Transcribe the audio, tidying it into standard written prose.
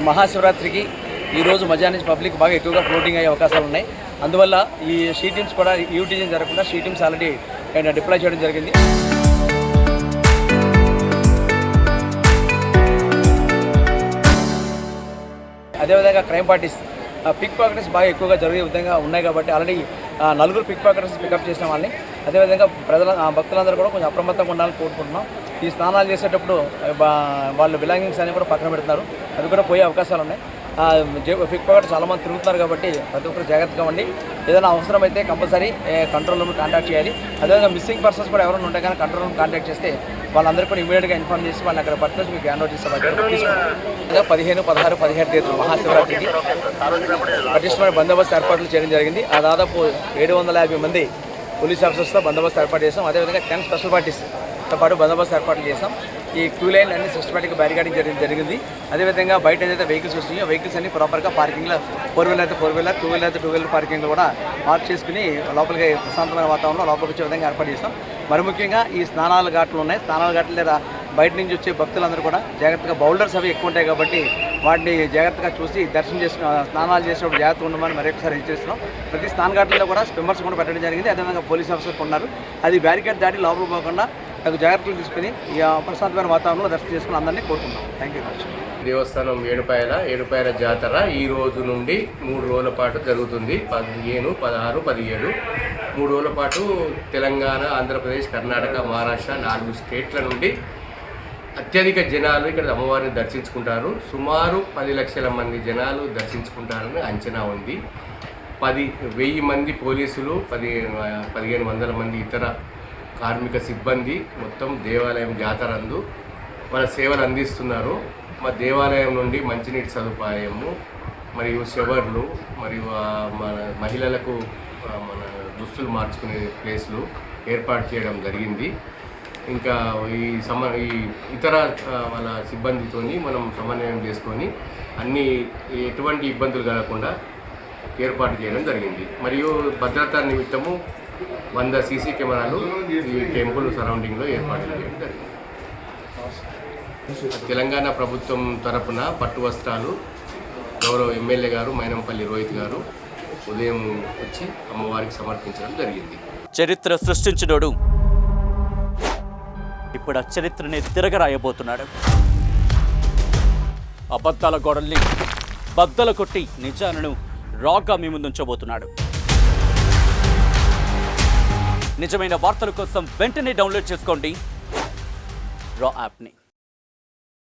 మహాశివరాత్రికి ఈరోజు మధ్యాహ్నం నుంచి పబ్లిక్ బాగా ఎక్కువగా ఫ్లోటింగ్ అయ్యే అవకాశాలు ఉన్నాయి. అందువల్ల ఈ షీ టీమ్స్ కూడా యూటీజింగ్ జరగకుండా షీ టీమ్స్ ఆల్రెడీ డిప్లాయ్ చేయడం జరిగింది. అదేవిధంగా క్రైమ్ పార్టీస్ పిక్ పాకెట్స్ బాగా ఎక్కువగా జరిగే విధంగా ఉన్నాయి కాబట్టి ఆల్రెడీ 4 పిక్ పాకెట్స్ పికప్ చేసిన వాళ్ళని. అదేవిధంగా భక్తులందరూ కూడా కొంచెం అప్రమత్తంగా ఉండాలని కోరుకుంటున్నాం. ఈ స్నానాలు చేసేటప్పుడు వాళ్ళ బిలాంగింగ్స్ అన్ని కూడా పక్కన పెడుతున్నారు, అది కూడా పోయే అవకాశాలు ఉన్నాయి. పిక్ పాకెట్ చాలామంది తిరుగుతున్నారు కాబట్టి ప్రతి ఒక్కరు జాగ్రత్తగా ఉండి ఏదైనా అవసరమైతే కంపల్సరీ కంట్రోల్ రూమ్ కాంటాక్ట్ చేయాలి. అదేవిధంగా మిస్సింగ్ పర్సన్స్ కూడా ఎవరైనా ఉంటే కానీ కంట్రోల్ రూమ్ కాంటాక్ట్ చేస్తే వాళ్ళందరికీ కూడా ఇమీడియట్గా ఇన్ఫార్మ్ చేసి వాళ్ళని అక్కడ పట్టుకొని మీకు హ్యాండ్ ఓవర్ చేసే బాధ్యత తీసుకుంటాం. 15, 16, 17 తేదీలు మహాశివరాత్రికి పటిష్టమైన బందోబస్తు ఏర్పాట్లు చేయడం జరిగింది. ఆ దాదాపు 750 మంది పోలీస్ ఆఫీసర్స్తో బందోబస్తు ఏర్పాటు చేసాం. అదేవిధంగా 10 స్పెషల్ పార్టీస్తో పాటు బందోబస్తు ఏర్పాట్లు చేసాం. ఈ క్యూ లైన్ అన్ని సిస్టమేటిక్గా బ్యారికేడింగ్ జరిగింది. అదేవిధంగా బయట ఏదైతే వెహికల్స్ వస్తున్నాయో వెహికల్స్ అన్ని ప్రాపర్గా పార్కింగ్లో 4 వీలర్ అయితే 4 వీలర్, 2 వీలర్ అయితే 2 వీలర్ పార్కింగ్లో కూడా పార్క్ చేసుకుని లోపలికి ప్రశాంతమైన వాతావరణంలో లోపలికి వచ్చే విధంగా ఏర్పాటు చేస్తాం. మరి ముఖ్యంగా ఈ స్నానాల ఘాట్లు ఉన్నాయి. స్నానాల ఘాట్ల లేదా బయట నుంచి వచ్చే భక్తులందరూ కూడా జాగ్రత్తగా బౌల్డర్స్ అవి ఎక్కువ ఉంటాయి కాబట్టి వాటిని జాగ్రత్తగా చూసి స్నానాలు చేసినప్పుడు జాగ్రత్తగా ఉండమని మరొకసారి హెచ్చరిస్తున్నాం. ప్రతి స్నాన ఘాట్లలో కూడా స్విమ్మర్స్ కూడా పెట్టడం జరిగింది. అదేవిధంగా పోలీస్ ఆఫీసర్స్ ఉన్నారు. అది బ్యారికేడ్ దాటి లోపల పోకుండా తగు జాగ్రత్తలు తీసుకుని ప్రశాంతమైన వాతావరణంలో దర్శనం చేసుకుని అందరినీ కోరుకుంటాం. Thank you. దేవస్థానం ఏడుపాయల జాతర ఈ రోజు నుండి 3 రోజుల పాటు జరుగుతుంది. 15, 16, 17 3 రోజుల పాటు తెలంగాణ, ఆంధ్రప్రదేశ్, కర్ణాటక, మహారాష్ట్ర 4 స్టేట్ల నుండి అత్యధిక జనాలు ఇక్కడ అమ్మవారిని దర్శించుకుంటారు. సుమారు 10 లక్షల మంది జనాలు దర్శించుకుంటారని అంచనా ఉంది. 10,000 మంది పోలీసులు, 1,500 మంది ఇతర కార్మిక సిబ్బంది మొత్తం దేవాలయం జాతరందు మన సేవలు అందిస్తున్నారు. మా దేవాలయం నుండి మంచినీటి సదుపాయము మరియు షవర్లు మరియు మన మహిళలకు మన దుస్తులు మార్చుకునే ప్లేస్లు ఏర్పాటు చేయడం జరిగింది. ఇంకా ఈ ఇతర వాళ్ళ సిబ్బందితోని మనం సమన్వయం చేసుకొని ఎటువంటి ఇబ్బందులు కలగకుండా ఏర్పాటు చేయడం జరిగింది. మరియు భద్రతా నిమిత్తము 100 సీసీ కెమెరాలు ఈ టెంపుల్ సరౌండింగ్లో ఏర్పాటు చేయడం జరిగింది. తెలంగాణ ప్రభుత్వం తరపున పట్టు వస్త్రాలు గౌరవ ఎమ్మెల్యే గారు మైనంపల్లి రోహిత్ గారు ఉదయం వచ్చి అమ్మవారికి సమర్పించడం జరిగింది. చరిత్ర సృష్టించినోడు ఇప్పుడు ఆ చరిత్రని తిరగరాయబోతున్నాడు. అబద్ధాల గోడల్ని బద్దలు కొట్టి నిజాలను రాగా మీ ముందుంచబోతున్నాడు. నిజమైన వార్తల కోసం వెంటనే డౌన్లోడ్ చేసుకోండి రా యాప్ని.